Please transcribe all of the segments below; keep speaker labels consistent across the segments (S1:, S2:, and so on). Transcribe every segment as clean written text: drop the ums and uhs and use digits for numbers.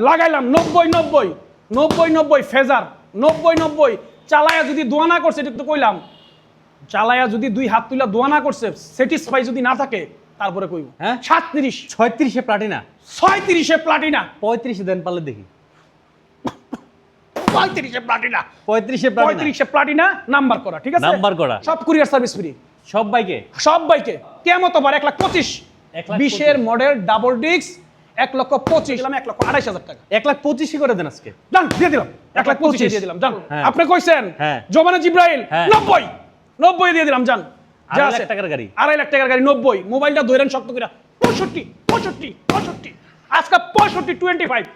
S1: লাগাইলাম 90 phasor 90 চালায়া যদি দোয়া না করছে, এটা তো কইলাম, চালায়া যদি দুই হাত তুলা দোয়া না করছে, স্যাটিসফাই যদি না থাকে, তারপরে কইব।
S2: হ্যাঁ
S1: 37
S2: 36 এ প্লাটিনা,
S1: 36 এ প্লাটিনা,
S2: 35 এ দেন পারলে দেখি।
S1: 35 এ প্লাটিনা,
S2: 35 এ প্লাটিনা,
S1: 35 এ প্লাটিনা নাম্বার করা, ঠিক আছে?
S2: নাম্বার করা,
S1: সব কুরিয়ার সার্ভিস ফ্রি,
S2: সব বাইকে,
S1: সব বাইকে। কেমন তো বার 1,25,000 20 এর মডেল ডাবল ডিস্ক 1,25,000 দিলাম, 1,28,000 টাকা।
S2: 1,25,000 করে দেন আজকে।
S1: জান দিয়ে দিলাম, 1,25,000 দিয়ে দিলাম জান।
S2: হ্যাঁ।
S1: আপনি কইছেন
S2: হ্যাঁ।
S1: জমানা জিব্রাইল
S2: হ্যাঁ।
S1: 90 দিয়ে দিলাম জান। যা
S2: 2.5
S1: আছে
S2: লাখ টাকার গাড়ি,
S1: 2.5 লাখ টাকার গাড়ি 90। মোবাইলটা ধরেন শক্ত করে 65 আজকে 65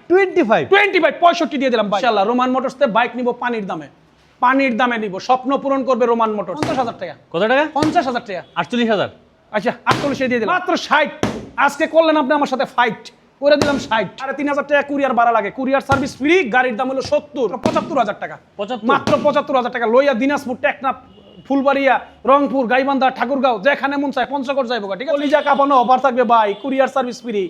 S1: 25 দিয়ে দিলাম ভাই। ইনশাআল্লাহ রোমান মোটরস তে বাইক নিব পানির দামে নিব। স্বপ্ন পূরণ করবে রোমান মোটরস। 50,000 টাকা।
S2: কত টাকা?
S1: 50,000 টাকা।
S2: 48,000।
S1: আচ্ছা 48 দিয়ে দিলাম। মাত্র 60। আজকে করলেন আপনি আমার সাথে ফাইট, করে দিলাম 60। 3,500 টাকা কুরিয়ার ভাড়া লাগে, কুরিয়ার সার্ভিস ফ্রি। গাড়ির দাম হলো 75,000 টাকা।
S2: 75?
S1: মাত্র 75,000 টাকা। লইয়া দিনাজপুর, টেকনাফ, ফুলবাড়িয়া, রংপুর, গাইবান্ধা, ঠাকুরগাঁও, যেখানে মন চায় পঞ্চগড় যাইব, ঠিক আছে? কলিজা কাঁপানো অফার থাকবে ভাই, কুরিয়ার সার্ভিস ফ্রি।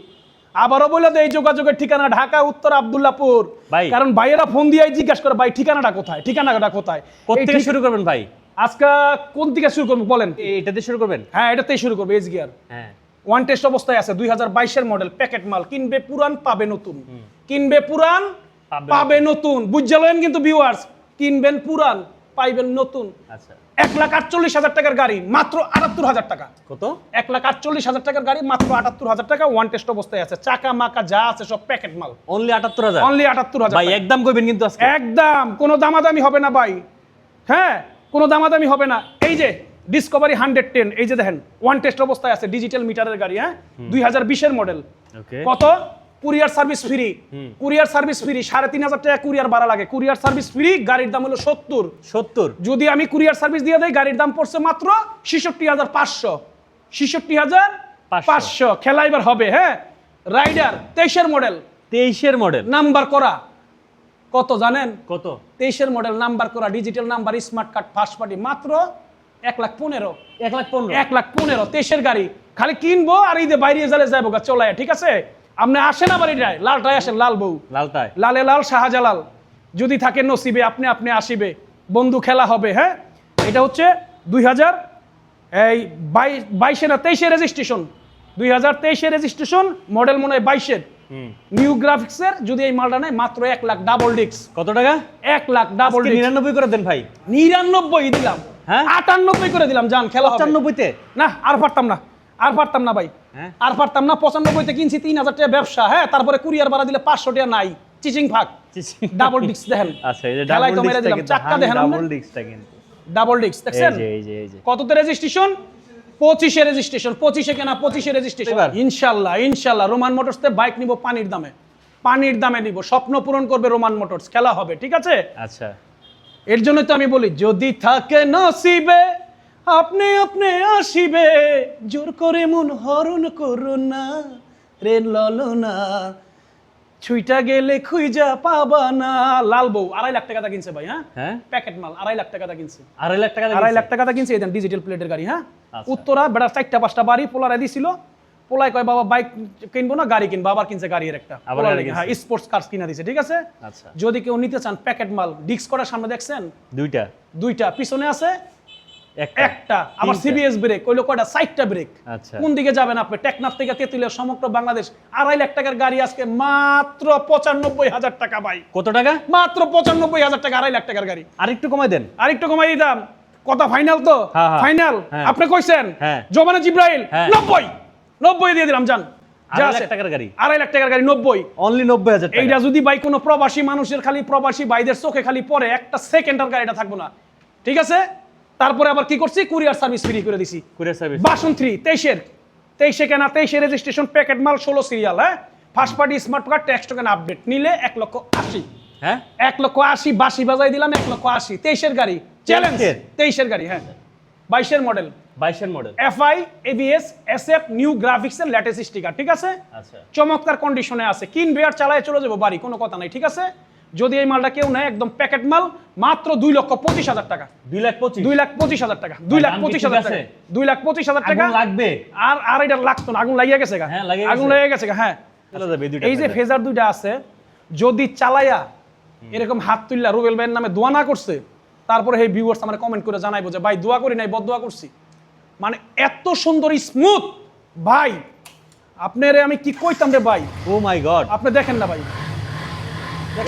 S1: আবারও বলে দেয় এই যোগাযোগের ঠিকানা ঢাকা উত্তর আব্দুল্লাহপুর।
S2: ভাই
S1: কারণ ভাইয়েরা ফোন দিয়ে জিজ্ঞাসা করে ভাই ঠিকানাটা কোথায়,
S2: কোথা থেকে শুরু করবেন ভাই?
S1: আজকে কোন থেকে শুরু করবো বলেন?
S2: এটাতে শুরু করবেন?
S1: হ্যাঁ এটাতেই শুরু করবো। এজ গিয়ার
S2: হ্যাঁ,
S1: ওয়ান টেস্ট অবস্থায় আছে, 2022 এর মডেল, প্যাকেট মাল। কিনবে পুরান পাবে নতুন, কিনবে পুরান পাবে নতুন। বুঝলেন কিন্তু ভিউয়ার্স, কিনবেন পুরান পাইবেন নতুন।
S2: আচ্ছা
S1: 1,48,000 টাকার গাড়ি মাত্র 78,000 টাকা।
S2: কত?
S1: 1,48,000 টাকার গাড়ি মাত্র 78,000 টাকা। ওয়ান টেস্ট অবস্থায় আছে, চাকা মাকা যা আছে সব প্যাকেট মাল।
S2: অনলি 78,000?
S1: অনলি 78,000
S2: ভাই একদম কইবেন কিন্তু আজকে?
S1: একদম, কোনো দামাদামি হবে না ভাই। হ্যাঁ কোনো দামাদামি হবে না। এই যে ডিসকভারি 110, এই যে দেখেন ওয়ান টেস্ট অবস্থায় আছে, ডিজিটাল মিটারের গাড়ি। হ্যাঁ 2020 এর মডেল।
S2: ওকে
S1: কত? Courier service free. Courier service free, 3,500 টাকা কুরিয়ার ভাড়া লাগে। কুরিয়ার সার্ভিস ফ্রি, গাড়ির দাম হলো 70। যদি আমি কুরিয়ার সার্ভিস দিয়ে দেই, গাড়ির দাম পড়ছে মাত্র 66,500। 66,500 খেলা এবার হবে। হ্যাঁ রাইডার 23 এর মডেল,
S2: 23 এর মডেল,
S1: নাম্বার করা। কত জানেন?
S2: কত?
S1: 23 এর মডেল, নাম্বার করা, digital number, smart card, first party, মাত্র 1,15,000।
S2: 1,15,000?
S1: 1,15,000 23 এর গাড়ি। খালি কিনবো আর ঈদে বাইরে জালে যাবো গা চলায়, ঠিক আছে? আপনি আসেন আবার এটাই, লালটাই আসেন, লাল বউ,
S2: লালটায়,
S1: লালে লাল শাহজালাল। যদি থাকে নসিবে আপনি আসিবে, বন্ধু খেলা হবে। হ্যাঁ এটা হচ্ছে 2022 না 23 এর রেজিস্ট্রেশন, 2023 এর রেজিস্ট্রেশন, মডেল মনে হয় 22 এর। নিউ গ্রাফিক্সের যদি এই মালটা নেয় মাত্র 1 লাখ ডাবল ডিস্ক।
S2: কত টাকা?
S1: 1 লাখ ডাবল ডিস্ক।
S2: 99 করে দেন ভাই।
S1: 99 দিলাম।
S2: হ্যাঁ
S1: 98 করে দিলাম জান, খেলা হবে।
S2: 95 তে?
S1: না আর পারতাম না ভাই।
S2: হ্যাঁ
S1: আর পারতাম না। 95 তে কিনছি, 3,000 টাকা ব্যবসা। হ্যাঁ তারপরে কুরিয়ার ভাড়া দিলে 500 টাকা নাই, চিচিং ফাঁক। ডাবল ডিস্ক দেখেন।
S2: আচ্ছা এই যে
S1: খেলায় তো
S2: ডাবল
S1: মেরে
S2: ডিস্কটা
S1: দিলাম,
S2: কিন্তু
S1: চাক্কা দেখেন আপনি।
S2: ডাবল ডিস্কটা কিন্তু
S1: ডাবল ডিস্ক দেখছেন?
S2: এই যে
S1: কততে রেজিস্ট্রেশন? 25 এ রেজিস্ট্রেশন। 25 এ কেনা, 25 এ রেজিস্ট্রেশন। ইনশাআল্লাহ রোমান মোটরস তে বাইক নিব পানির দামে নিব। স্বপ্ন পূরণ করবে রোমান মোটরস, খেলা হবে, ঠিক আছে?
S2: আচ্ছা
S1: এর জন্য তো আমি বলি, যদি থাকে নসিবে আপনি আসিবে, জোর করে মন হরণ করো না রে ললনা, ছুইটা গেলে খুঁজা পাবা না। লাল বউ 2.5 লাখ টাকা কিনছে ভাই। হ্যাঁ প্যাকেট মাল 2.5 লাখ টাকা কিনছে।
S2: 2.5 লাখ টাকা?
S1: 2.5 লাখ টাকা কিনছে। এই দেন ডিজিটাল প্লেটের গাড়ি। হ্যাঁ উত্তরা বেড়া 4-5টা বাড়ি পোলারে দিছিল। পোলাই কয় বাবা বাইক কিনবো না, গাড়ি কিনবো। আবার কিনছে গাড়ি একটা। হ্যাঁ স্পোর্টস কার কিনা দিছে, ঠিক আছে?
S2: আচ্ছা
S1: যদি কেউ নিতে চান প্যাকেট মাল, ডিস্ক করার সামনে দেখছেন দুইটা, পিছনে আছে একটা। আবার সিবিএস ব্রেক, কইলো কয়টা? 4টা ব্রেক।
S2: আচ্ছা
S1: কোন দিকে যাবেন আপনি? টেকনাফ থেকে তেতুলিয়া, সমগ্র বাংলাদেশ। 2.5 লাখ টাকার গাড়ি আজকে মাত্র 95,000 টাকা ভাই।
S2: কত টাকা?
S1: মাত্র 95,000 টাকা। 2.5 লাখ টাকার গাড়ি।
S2: আরেকটু কমাই দেন।
S1: আরেকটু কমাই দিতাম। কথা ফাইনাল তো? ফাইনাল। আপনি কইছেন জমানা জিব্রাইল 90 দিয়ে দিলাম জান।
S2: 2.5 লাখ টাকার গাড়ি?
S1: 2.5 লাখ টাকার গাড়ি 90।
S2: অনলি 90,000 টাকা।
S1: এইটা যদি ভাই কোনো প্রবাসী মানুষের, খালি প্রবাসী ভাইদের চোখে খালি পড়ে, একটা সেকেন্ডের গাড়িটা থাকবো না, ঠিক আছে? তারপরে আবার কি করছি? কুরিয়ার সার্ভিস ফ্রি করে দিছি।
S2: কুরিয়ার সার্ভিস
S1: বাসন 3 23 কেনা, 23 রেজিস্ট্রেশন, প্যাকেট মাল, 16 সিরিয়াল। হ্যাঁ first party, smart card, tax token update. নিলে 1,80,000।
S2: হ্যাঁ
S1: 1,80,000 বাসি বাজাই দিলাম। 1,80,000 23 এর গাড়ি, চ্যালেঞ্জ। 23 এর গাড়ি। হ্যাঁ 22 এর model, FI ABS SF new গ্রাফিক্সের লেটেস্ট স্টিকার, ঠিক আছে?
S2: আচ্ছা
S1: চমৎকার কন্ডিশনে আছে। কিনবে আর চালায় চলে যাবো বাড়ি, কোনো কথা নাই, ঠিক আছে? যদি এই মালটা কেউ নেয়, একদম প্যাকেট মাল, মাত্র 2,25,000 টাকা। 2,25,000 টাকা। 2,25,000 টাকা। 2,25,000 টাকা
S2: লাগবে।
S1: আর এটা লাগতো না, আগুন লাগিয়ে গেছে গা। আগুন লাগিয়ে গেছে গা। হ্যাঁ এই যে ফেজার দুইটা আছে, যদি চালায়া এরকম হাত তুললা রুবেল ভাইয়ের নামে দোয়া না করছে, তারপরে এই ভিউয়ার্স আমার কমেন্ট করে জানাইবো যে ভাই দোয়া করি নাই, বদদোয়া করছি। মানে এত সুন্দর স্মুথ ভাই, আপনারে আমি কি কইতাম রে ভাই।
S2: ও মাই গড,
S1: আপনি দেখেন না ভাই,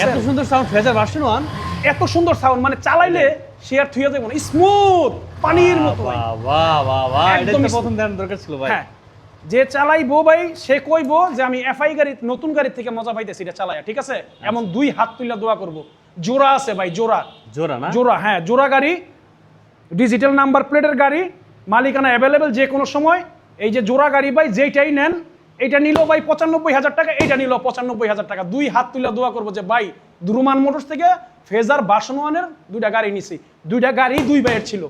S2: এত সুন্দর সাউন্ড ফেজার ভার্সন 1,
S1: এত সুন্দর সাউন্ড, মানে চালাইলে শেয়ার থুইয়া যাবে না, স্মুথ পানির মতো ভাই।
S2: বাহ বাহ বাহ, এটা
S1: একদম
S2: তো প্রথম দেন দরকার ছিল ভাই।
S1: হ্যাঁ, যে চালাইবো ভাই সে কইবো যে আমি এফআই গাড়ি নতুন গাড়ির থেকে মজা পাইতেছি এটা চালায়া, ঠিক আছে? এমন 2 হাত তুইলা দোয়া করব। জোড়া আছে ভাই, জোড়া
S2: জোড়া না?
S1: জোড়া, হ্যাঁ জোড়া গাড়ি, ডিজিটাল নাম্বার প্লেটের গাড়ি, মালিকানা অ্যাভেলেবেল যে কোনো সময়। এই যে জোড়া গাড়ি ভাই, যেইটাই নেন, এইটা নিল ভাই 95,000 টাকা, এইটা নিল 95,000 টাকা। 2 হাত তুইলা দোয়া করবো যে ভাই দুরুমান মোটরস থেকে ফেজার ভার্সন 1-এর 2টা গাড়ি নিছি। 2টা গাড়ি 2 ভাইয়ের ছিল,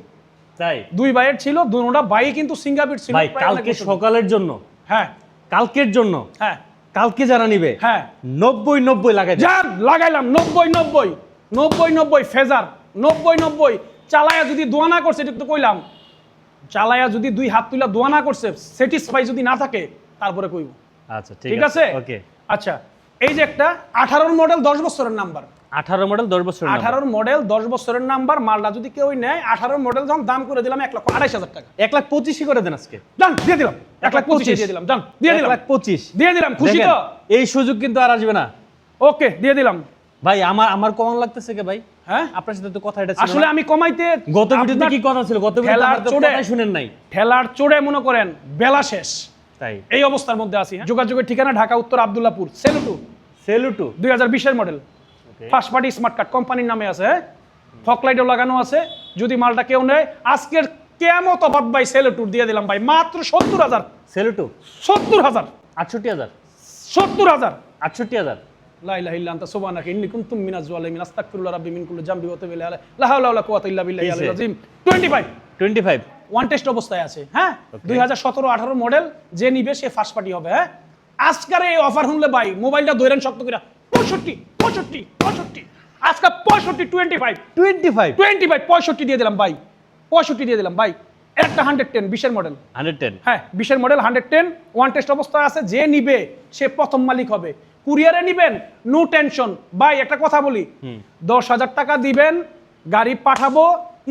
S2: তাই
S1: 2 ভাইয়ের ছিল, দুটোটা ভাই কিন্তু সিঙ্গাপুর ছিল
S2: ভাই।
S1: প্রায়
S2: কালকে
S1: 1 বছর।
S2: সকালের জন্য,
S1: হ্যাঁ
S2: কালকের জন্য,
S1: হ্যাঁ
S2: কালকে যারা নিবে
S1: হ্যাঁ
S2: 90 লাগাই দেন।
S1: যান লাগাইলাম 90 ফেজার 90 চালায়া যদি দোয়া না করছে, এটা তো কইলাম, চালায়া যদি 2 হাত তুইলা দোয়া না করছে, স্যাটিসফাই যদি না থাকে, তারপরে কইব।
S2: আচ্ছা
S1: ঠিক আছে,
S2: ওকে।
S1: আচ্ছা এই যে একটা 18 মডেল 10 বছরের নাম্বার,
S2: 18 মডেল 10 বছর,
S1: 18 মডেল 10 বছরের নাম্বার, মালটা যদি কেউ নেয় 18 মডেল দাম করে দিলাম 1,28,000 টাকা।
S2: 1,25,000 করে দেন আজকে।
S1: জান দিয়ে দিলাম 1,25,000 দিয়ে দিলাম, জান দিয়ে দিলাম
S2: 1,25,000
S1: দিয়ে দিলাম, খুশি তো?
S2: এই সুযোগ কিন্তু আর আসবে না।
S1: ওকে দিয়ে দিলাম
S2: ভাই। আমার কমান লাগতেছে কে ভাই?
S1: হ্যাঁ
S2: আপনার সাথে তো কথা এটা ছিল
S1: আসলে
S2: না?
S1: আমি কমাইতে,
S2: গত ভিডিওতে কি কথা ছিল? গত ভিডিওতে
S1: ঠেলার
S2: আপনি তো
S1: চোটে-
S2: কথাই শুনেন নাই।
S1: ঠেলার চোড়ে মনে করেন বেলা শেষ,
S2: তাই
S1: এই অবস্থার মধ্যে আছি। হ্যাঁ? যোগাযোগের ঠিকানা ঢাকা উত্তর আব্দুল্লাহপুর, সেলুটু
S2: সেলুটু
S1: 2020-এর model, first party smart card কোম্পানির নামে আছে। হ্যাঁ, ফক লাইটও লাগানো আছে। যদি মালটা কেউ নেয় আজকের কেমত অবাদ ভাই সেলুটুর দিয়ে দিলাম ভাই মাত্র 70,000।
S2: সেলুটু
S1: 70,000
S2: 68,000
S1: 70,000
S2: 68,000।
S1: লা ইলাহা ইল্লা আনতা সুবহানাকা ইন্নী কুনতু মিনাজ জালিমিন আস্তাগফিরুল্লাহ রাব্বি মিন কুল্লি জামবি ওয়া আতুবু ইলাইহি লা হাওলা ওয়ালা কুওয়াতা ইল্লা বিল্লাহি আল আযীম। 25 ওয়ান টেস্ট অবস্থায় আছে। হ্যাঁ 2017-18 মডেল, যে নিবে সে ফার্স্ট পার্টি হবে। হ্যাঁ আজকের এই অফার শুনলে ভাই মোবাইলটা ধরেন শক্ত করে 65 আজকে 25 65 দিয়ে দিলাম ভাই, 65 দিয়ে দিলাম ভাই। একটা 110 20-এর মডেল,
S2: 110
S1: হ্যাঁ 20-এর মডেল 110 ওয়ান টেস্ট অবস্থায় আছে। যে নিবে সে প্রথম মালিক হবে। কুরিয়ারে নিবেন নো টেনশন ভাই। একটা কথা বলি, 10,000 টাকা দিবেন, গাড়ি পাঠাবো,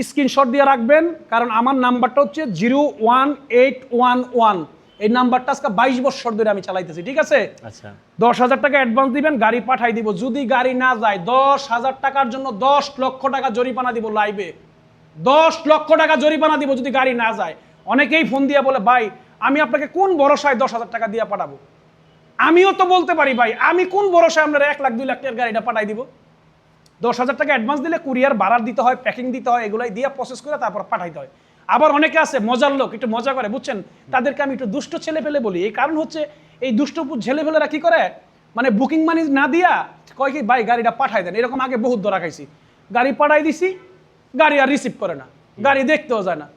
S1: স্ক্রিনশট দিয়ে রাখবেন, কারণ আমার নাম্বারটা হচ্ছে 01811। এই নাম্বারটা আজকে 22 বছর ধরে আমি চালাইতেছি, ঠিক আছে?
S2: আচ্ছা
S1: 10,000 টাকা অ্যাডভান্স দিবেন, গাড়ি পাঠাই দিব। যদি গাড়ি না যায় 10,000 টাকার জন্য 10 লক্ষ টাকা জরিমানা দিব লাইভে, 10 লক্ষ টাকা জরিমানা দিব যদি গাড়ি না যায়। অনেকেই ফোন দিয়ে বলে ভাই আমি আপনাকে কোন ভরসায় 10,000 টাকা দিয়ে পাঠাবো? আমিও তো বলতে পারি ভাই, আমি কোন ভরসায় আপনারা 1 লাখ 2 লাখ টাকার গাড়িটা পাঠাই দিব? 10,000 টাকা অ্যাডভান্স দিলে কুরিয়ার ভাড়া দিতে হয়, প্যাকিং দিতে হয়, এগুলাই দিয়ে প্রসেস করে তারপর পাঠাইতে হয়। আবার অনেকে আছে মজার লোক, একটু মজা করে, বুঝছেন? তাদেরকে আমি একটু দুষ্ট ছেলে ফেলে বলি। এই কারণ হচ্ছে এই দুষ্ট ছেলে ফেলেরা কি করে, মানে বুকিং মানি না দিয়া কয় কি ভাই গাড়িটা পাঠাই দেন। এরকম আগে বহুত ধরা খাইছি। গাড়ি পাঠাই দিছি, গাড়ি আর রিসিভ করে না, গাড়ি দেখতেও যায় না।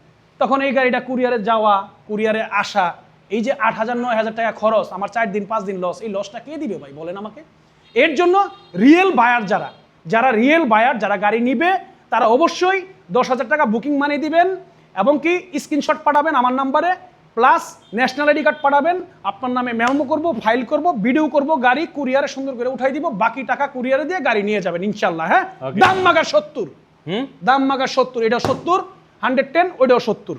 S1: তখন এই গাড়িটা কুরিয়ারে যাওয়া, কুরিয়ারে আসা, এই যে 8,000-9,000 টাকা খরচ, আমার 4 দিন 5 দিন লস, এই লসটা কে দিবে ভাই বলেন আমাকে? এর জন্য রিয়েল বায়ার যারা রিয়েল বায়ার, যারা গাড়ি নিবে, তারা অবশ্যই 10,000 টাকা বুকিং মানি দিবেন এবং কি স্ক্রিনশট পাঠাবেন আমার নাম্বারে, প্লাস ন্যাশনাল আইডি কার্ড পাঠাবেন। আপনার নামে মেমো করব, ফাইল করব, ভিডিও করব, গাড়ি কুরিয়ারে সুন্দর করে উঠাই দিব, বাকি টাকা কুরিয়ারে দিয়ে গাড়ি নিয়ে যাবেন ইনশাল্লাহ। হ্যাঁ দাম মাগার 70, দাম মাগার 70, এটা 70 110, ওইটাও 70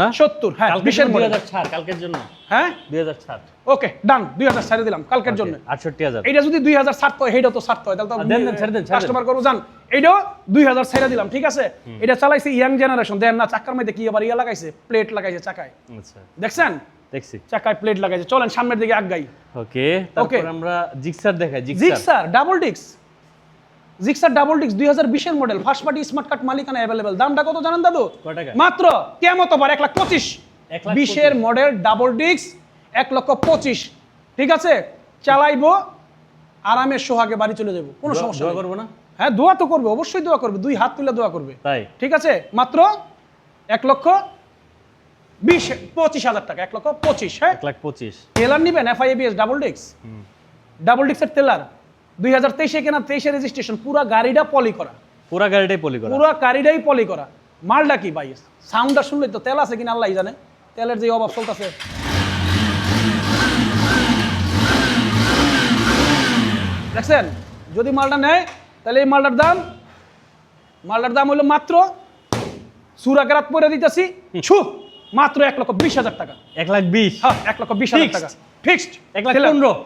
S2: না
S1: 70। হ্যাঁ 20-এর মডেল,
S2: 2000 ছাড় কালকের জন্য।
S1: হ্যাঁ
S2: 2000 ছাড়,
S1: ওকে ডান, 2000 ছেড়ে দিলাম কালকের জন্য।
S2: 68,000।
S1: এটা যদি 2000 ছাড়তে হয়, এইটাও তো ছাড়তে হয়, তাহলে তো
S2: দেন, ছেড়ে দেন।
S1: কাস্টমার করবো জান। এইটাও 2000 ছেড়ে দিলাম, ঠিক আছে? এটা চালাইছে ইয়াং জেনারেশন, দেন না চাকার মধ্যে কি আবার ইয়া লাগাইছে, প্লেট লাগাইছে চাকায়,
S2: আচ্ছা
S1: দেখছেন?
S2: দেখছি
S1: চাকায় প্লেট লাগাইছে। চলেন সামনের দিকে আগাই।
S2: ওকে, তারপর আমরা জিক্সার দেখাই।
S1: Gixxer double disc, Gixxer double disc 2020-এর model, first party smart card মালিকানা অ্যাভেলেবেল। দামটা কত জানেন দাদু?
S2: কত টাকা?
S1: মাত্র কেমত বার 1,25,000। 20-এর মডেল ডাবল ডিস্ক 1,25,000, ঠিক আছে? চালাইবো আরামে, সোহাগে বাড়ি চলে যাবো, কোনো সমস্যা
S2: দোয়া
S1: নেই।
S2: করব না?
S1: হ্যাঁ দোয়া তো করবে, অবশ্যই দোয়া করবে, 2 হাত তুলে দোয়া করবে,
S2: তাই
S1: ঠিক আছে? মাত্র 1,25,000 টাকা, 1,25,000। হ্যাঁ
S2: 1,25,000।
S1: টেলার নিবেন FIABS ডাবল ডিস্ক, ডাবল ডিস্কের টেলার 2023-এ কেনা, 23-এ রেজিস্ট্রেশন, পুরো গাড়িটা পলি করা,
S2: পুরো গাড়িটাই পলি করা,
S1: পুরো গাড়িটাই পলি করা। মালটা কি ভাই, সাউন্ডটা শুনলে তো তেল আছে কিনা আল্লাহই জানে, তেলের যে অভাব চলতেছে। দেখছেন যদি মালটা নেয় তাহলে এই মালটার দাম হলো মাত্র সুরাকেরাত পরে দিতেছি মাত্র 1,20,000 টাকা।
S2: 1,20,000।
S1: হ্যাঁ 1,20,000 টাকা fixed.
S2: 1,15,000।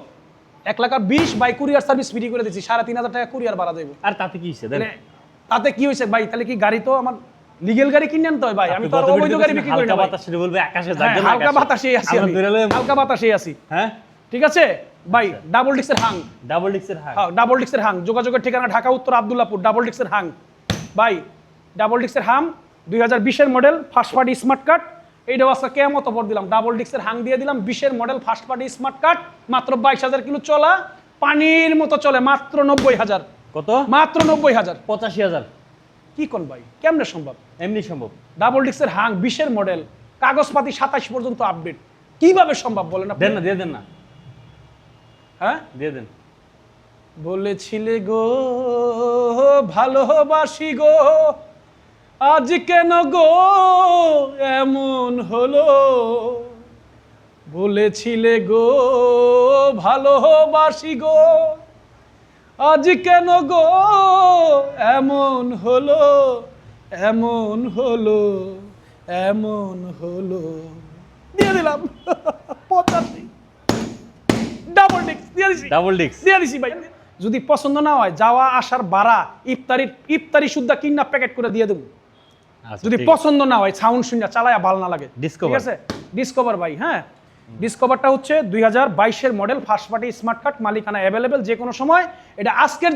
S1: 1,20,000 by courier service free করে দিচ্ছি, 3,500 টাকা কুরিয়ার ভাড়া দেবো।
S2: আর তাতে কি হইছে দেন?
S1: তাতে কি হয়েছে ভাই? তাহলে কি গাড়ি তো আমার লিগেল গাড়ি কিনে আনতে হয় ভাই, আমি তো আর অবৈধ গাড়ি বিক্রি করি না।
S2: হালকা বাতাসে বলবে আকাশে যার জন্য
S1: হালকা বাতাসেই আছি আমি, হালকা বাতাসেই আছি।
S2: হ্যাঁ
S1: ঠিক আছে ভাই। ডাবল ডিক্সের হাং,
S2: ডাবল ডিক্সের হাং।
S1: হ্যাঁ ডাবল ডিক্সের হাং, যোগাযোগের ঠিকানা ঢাকা উত্তর আব্দুল্লাহপুর। ডাবল ডিক্সের হাং ভাই, ডাবল ডিক্সের হাং 2020-এর model first party smart card. এইটাও আজকে কেমন অফার দিলাম, ডাবল ডিক্সের হাং দিয়ে দিলাম 20-এর model first party smart card, মাত্র 22,000 কিলো চলা, পানির মতো চলে, মাত্র 90,000।
S2: কত?
S1: মাত্র 90,000।
S2: 85,000।
S1: কি কোন ভাই, কেমনে সম্ভব?
S2: এমনি সম্ভব।
S1: ডাবল ডিক্সের হাং 20-এর মডেল, কাগজপাতি 27 পর্যন্ত আপডেট, কিভাবে সম্ভব বলেন আপনি?
S2: দেন না, দিয়ে দেন না।
S1: হ্যাঁ
S2: দিয়ে দেন।
S1: বলেছিলে গো ভালোবাসি গো, আজ কেন গো এমন হলো? বলেছিলে গো ভালোবাসি গো, আজ কেন গো এমন হলো, এমন হলো, এমন হলো। দিয়ে দিলাম 85। ডাবল ডিক্স দিয়ে দিছি,
S2: ডাবল ডিক্স
S1: দিয়ে দিছি ভাই। যদি পছন্দ না হয় যাওয়া আসার ভাড়া ইফতারি সুদ্ধা কিনা প্যাকেট করে দিয়ে দেবো। যদি পছন্দ না হয় সাউন্ড শুনে চালায়া ভালো না লাগে, ঠিক আছে? ডিসকভার ভাই, হ্যাঁ ডিসকভারটা হচ্ছে 2022-এর model first party smart card, মালিকানা অ্যাভেলেবেল যে কোনো সময়। এটা আজকের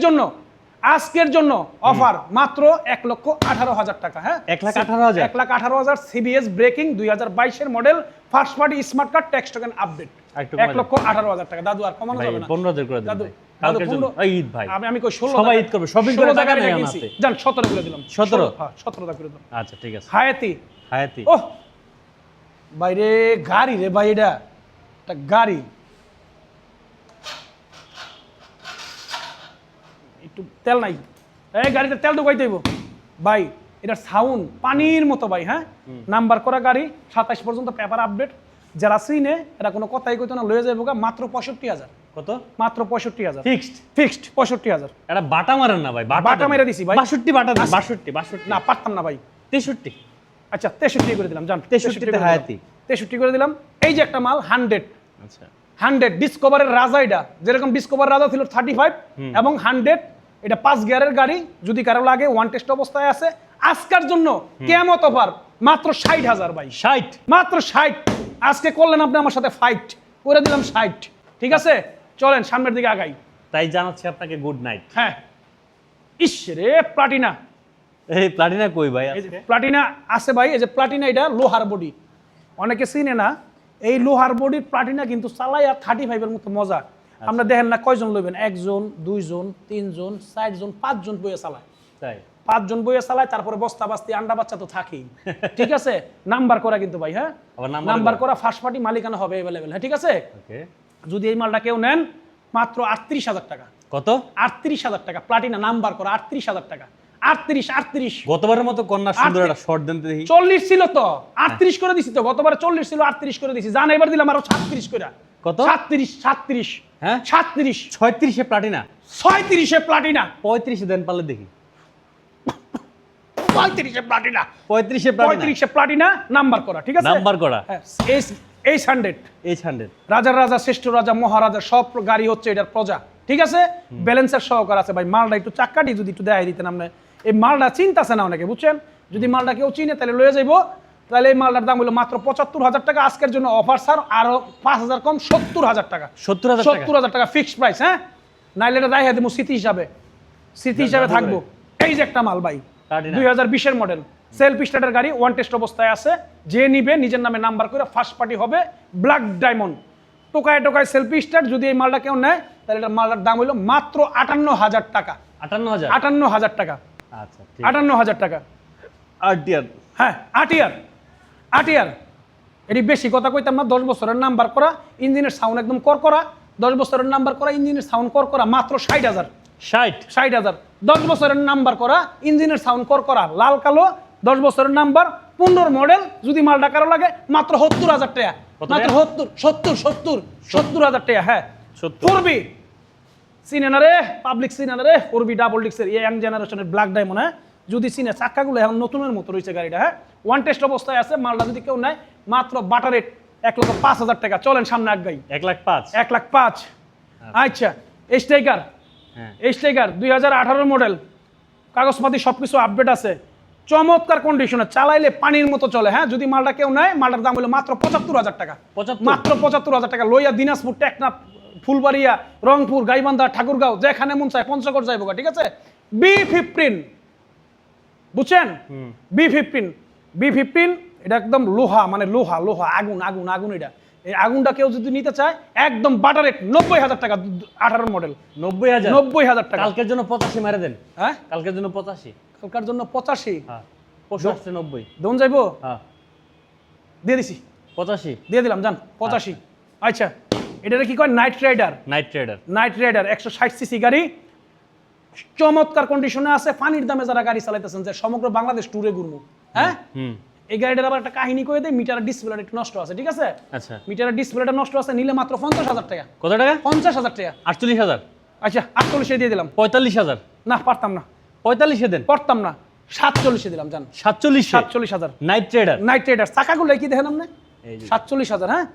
S1: জন্য অফার মাত্র 1,18,000 টাকা। হ্যাঁ
S2: 1,18,000।
S1: 1,18,000 সিবিএস ব্রেকিং 2022-এর model first party smart card, tax token update 1,18,000 টাকা। দাদু আর কমানো যাবে না?
S2: 15,000 করে দেন
S1: দাদু
S2: ভাই। কালকের জন্য ঈদ ভাই,
S1: আমি কই 16
S2: সবাই ঈদ করবে, শপিং করে টাকা নেই আমাতে।
S1: জান 17 করে দিলাম।
S2: 17?
S1: হ্যাঁ 17 টাকা করে দিলাম।
S2: আচ্ছা ঠিক আছে।
S1: হায়াতি ওহ বাইরে গাড়ি রে ভাই, এটা একটা গাড়ি। একটু তেল নাই, এই গাড়িতে তেল ঢুকাইতে হইব ভাই। এটা সাউন্ড পানির মতো ভাই। হ্যাঁ নাম্বার করা গাড়ি, 27 পর্যন্ত পেপার আপডেট। যারা চিনে এরা কোনো কথাই কইতো না, লয়ে যাইব মাত্র 65,000।
S2: কত?
S1: মাত্র 65,000
S2: ফিক্সড।
S1: 65,000।
S2: এটা বাটা মারেন না ভাই,
S1: বাটা মেরে দিছি ভাই।
S2: 62 বাটা দেন। 62
S1: না পারতাম না ভাই।
S2: 63।
S1: আচ্ছা 63 করে দিলাম, জান
S2: 63 তে হায়াতি।
S1: 63 করে দিলাম। এই যে একটা মাল 100।
S2: আচ্ছা
S1: 100 ডিসকভারের রাজা, এটা যেরকম ডিসকভার রাজা ছিল 35 এবং 100 এটা 5 গিয়ারের গাড়ি। যদি কারো লাগে ওয়ান টেস্ট অবস্থায় আছে, আজকের জন্য কিয়ামত অফার মাত্র 60,000 ভাই।
S2: 60?
S1: মাত্র 60। আজকে করলেন আপনি আমার সাথে ফাইট, করে দিলাম 60। ঠিক আছে চলেন সামনের দিকে আগাই।
S2: তাই জানাচ্ছি আপনাকে গুড নাইট।
S1: হ্যাঁ ইস রে প্লাটিনা।
S2: এই প্লাটিনা কই ভাই
S1: এই যে
S2: আজকে?
S1: প্লাটিনা আছে ভাই, এই যে প্লাটিনা, এটা লোহার বডি, অনেকে চিনে না। এই লোহার বডির প্লাটিনা কিন্তু চালাই আর 35-এর মতো মজা। আমরা দেখেন না কয়জন লইবেন, 1 জন 2 জন 3 জন 4 জন 5 জন বইয়ে চালায়।
S2: তাই
S1: 5 জন বইয়ে চালায়, তারপরে বস্তা বাস্তি আন্ডা বাচ্চা তো থাকেই। ঠিক আছে নাম্বার করা কিন্তু ভাই। হ্যাঁ
S2: আবার
S1: নাম্বার করা ফার্স্ট পার্টি, মালিকানা হবে অ্যাভেলেবেল। হ্যাঁ ঠিক আছে।
S2: ওকে
S1: যদি এই মালটা কেউ নেন মাত্র 38,000 টাকা।
S2: কত?
S1: 38,000 টাকা প্লাটিনা নাম্বার করা, 38,000 টাকা। 38।
S2: গতবারের মতো কন্যা সুন্দর একটা শর্ট দেন দেখি।
S1: 40 ছিল তো 38 করে দিছি তো, গতবারে 40 ছিল 38 করে দিছি। জান এবার দিলাম আরো 36 করে।
S2: কত?
S1: 37।
S2: হ্যাঁ
S1: 37।
S2: 36 এ প্লাটিনা,
S1: 36 এ প্লাটিনা,
S2: 35 এ দেন পারলে দেখি।
S1: 35 এ প্লাটিনা,
S2: 35 এ প্লাটিনা,
S1: 35 এ প্লাটিনা নাম্বার করা। ঠিক আছে
S2: নাম্বার করা।
S1: হ্যাঁ এই 100
S2: H100
S1: রাজার রাজা শ্রেষ্ঠ রাজা মহারাজা সব গাড়ি হচ্ছে এটার প্রজা। ঠিক আছে ব্যালেন্সের সহকার আছে ভাই। মালটা একটু চাক্কাটি যদি একটু দেখাই দিতেন আপনি। এই মালটা চিন্তাছে না অনেকে, বুঝছেন? যদি মালটা কেউ চিনে তাহলে লয়ে যাইবো। তাহলে এই মালটার দাম হলো মাত্র 75,000 টাকা। আজকের জন্য অফার স্যার আরো 5,000 কম, 70,000 টাকা।
S2: 70,000
S1: টাকা ফিক্সড প্রাইস। হ্যাঁ নাইলে এটা রাইহা দেবো স্মৃতি হিসাবে থাকবো। এই যে একটা মাল ভাই 2020-এর মডেল সেলফ স্টার্টার গাড়ি, ওয়ান টেস্ট অবস্থায় আছে। যে নিবে নিজের নামে নাম্বার করে ফার্স্ট পার্টি হবে, ব্ল্যাক ডায়মন্ড, টোকায় সেলফ স্টার্ট। যদি এই মালটা কেউ নেয় তাহলে এটা মালটার দাম হলো মাত্র 58,000 টাকা। 58,000 টাকা।
S2: আচ্ছা
S1: 58,000 টাকা।
S2: আরটিআর।
S1: হ্যাঁ আটিয়ার এটি বেশি কথা কইতাম না। 10 বছরের নাম্বার করা, ইঞ্জিনের সাউন্ড একদম করকরা। 10 বছরের নাম্বার করা, ইঞ্জিনের সাউন্ড করকরা, মাত্র 60,000। 60,000 10 বছরের নাম্বার করা, ইঞ্জিনের সাউন্ড করকরা, লাল কালো, 10 বছরের নাম্বার, 15 মডেল। যদি মালটা কারো লাগে মাত্র 70,000 টাকা। মাত্র 70,000 টাকা। হ্যাঁ 4B চিনে না রে, পাবলিক চিনে না রে, 4B ডাবল ডিক্সের ইয়াং জেনারেশনের ব্ল্যাক ডায়মন্ড। হ্যাঁ, যদি চিনে, চাক্কাগুলো এখন নতুনের মতো রয়েছে গাড়িটা। হ্যাঁ, ওয়ান টেস্ট অবস্থায় আছে। মালটা যদি কেউ নেয় মাত্র বাটার রেট 1,05,000 টাকা। চলেন সামনে আগাই।
S2: 1,05,000
S1: 1,05,000। আচ্ছা, স্ট্রাইকার,
S2: হ্যাঁ
S1: স্ট্রাইকার 2018 মডেল, কাগজপাতি সবকিছু আপডেট আছে, চমৎকার কন্ডিশনে, চালাইলে পানির মতো চলে। হ্যাঁ, যদি মালটা কেউ নেয়, মালটার দাম হলো মাত্র 75,000 টাকা।
S2: 75?
S1: মাত্র 75,000 টাকা। লইয়া দিনাজপুর, টেকনাফ, ফুলবাড়িয়া, রংপুর, গাইবান্ধা, ঠাকুরগাঁও, যেখানে মন চায়, পঞ্চগড় যাইব। ঠিক আছে? B15, বুঝছেন? B15 এটা একদম লোহা, মানে লোহা লোহা, আগুন আগুন আগুন। এটা এই আগুনটা কেউ যদি নিতে চায় একদম বাটার রেট 90,000 টাকা। 18 মডেল
S2: 90,000?
S1: 90,000 টাকা।
S2: কালকের জন্য 85 মারে দেন।
S1: হ্যাঁ,
S2: কালকের জন্য 85।
S1: কালকার জন্য 85।
S2: হ্যাঁ, পরশু আসছে 90।
S1: দোন যাইবো?
S2: হ্যাঁ,
S1: দিয়ে দিছি,
S2: 85
S1: দিয়ে দিলাম, যান 85। আচ্ছা, এটা কি কয়? Knight Rider.
S2: Knight Trader.
S1: Knight Rider 160 cc গাড়ি, চমৎকার কন্ডিশনে আছে। পানির দামে যারা গাড়ি চালাইতেছেন, যে সমগ্র বাংলাদেশ ট্যুরে ঘুরবো। হ্যাঁ, এই গাড়িটার আবার একটা কাহিনী করে দেয়, মিটারের ডিসপ্লেটা একটু নষ্ট আছে। ঠিক আছে?
S2: আচ্ছা,
S1: মিটারের ডিসপ্লেটা নষ্ট আছে, নিলে মাত্র 50,000 টাকা।
S2: কত টাকা?
S1: 50,000 টাকা।
S2: 48,000?
S1: আচ্ছা, 48 দিয়ে দিলাম।
S2: 45,000?
S1: না, পারতাম না,
S2: 45 দেন।
S1: পারতাম না, 47 দিলাম। যান
S2: 47?
S1: 47,000।
S2: Night Trader.
S1: নাইট রাইডার চাকাগুলো কি দেখেন আপনি?
S2: এই যে
S1: 47,000। হ্যাঁ,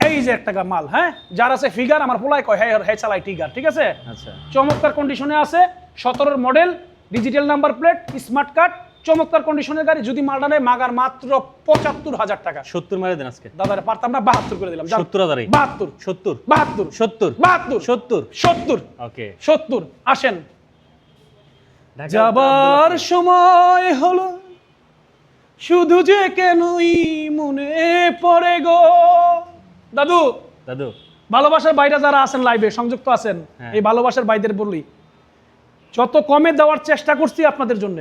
S1: এই যে একটা মাল। হ্যাঁ, যার আছে ফিগার, আমার পোলায় কয় হ্যাঁ চালাই টিগার। ঠিক আছে?
S2: আচ্ছা,
S1: চমৎকার কন্ডিশনে আছে, 17 model, digital number plate, smart card, চমৎকার কন্ডিশনের গাড়ি। যদি মালটা নেয় মাগার মাত্র 75,000 টাকা।
S2: 70 মারে দেন আজকে।
S1: দাদারে পারতাম না, 72 করে দিলাম।
S2: 70,000?
S1: 72
S2: 70?
S1: 72
S2: 70?
S1: 72
S2: 70?
S1: 70
S2: ওকে।
S1: 70। আসেন, যাবার সময় হলো, শুধু যে কেনই মনে পড়ে গো। দাদু,
S2: দাদু,
S1: ভালোবাসার বাইরে যারা আছেন, লাইভে সংযুক্ত আছেন,
S2: হ্যাঁ।
S1: এই ভালোবাসার বাইদের বলি, যত কমে দেওয়ার চেষ্টা করছি আপনাদের জন্য,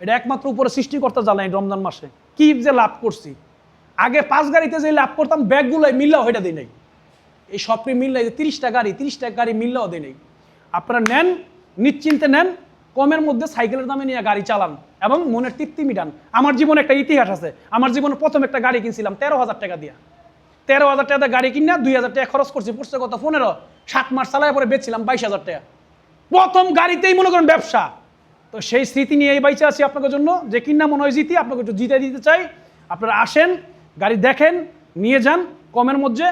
S1: এটা একমাত্র উপরে সৃষ্টিকর্তা জানাই। রমজান মাসে কি যে লাভ করছি। আগে 5 গাড়িতে যে লাভ করতাম, ব্যাগগুলোই মিল্লাও এটা দেয় নাই। এই সবটি মিল্লাই 30টা গাড়ি মিল্লাও দেয় নাই। আপনারা নেন, নিশ্চিন্তে নেন, কমের মধ্যে সাইকেলের দামে নিয়ে গাড়ি চালান এবং মনের তৃপ্তি মিটান। আমার জীবনে একটা ইতিহাস আছে। আমার জীবনে প্রথম একটা গাড়ি কিনছিলাম 13,000 টাকা দিয়া। 13,000 টাকা গাড়ি কিনা 2,000 টাকা খরচ করছি, পড়ছে কত? 15। 7 মাস চালায় পরে বেচছিলাম 22,000 টাকা। প্রথম গাড়িতেই মনে করেন ব্যবসা। তো সেই স্মৃতি নিয়ে এই বাইচে আছি আপনাদের জন্য, যে কিনা মনে হয় জিতি, আপনাকে একটু জিতে দিতে চাই। আপনারা আসেন, গাড়ি দেখেন, নিয়ে যান কমের মধ্যে।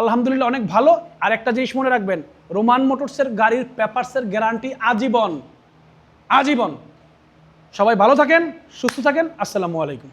S1: আলহামদুলিল্লাহ অনেক ভালো। আর একটা জিনিস মনে রাখবেন, রোমান মোটরসের গাড়ির পেপারসের গ্যারান্টি আজীবন। আজীবন। সবাই ভালো থাকেন, সুস্থ থাকেন। আসসালামু আলাইকুম।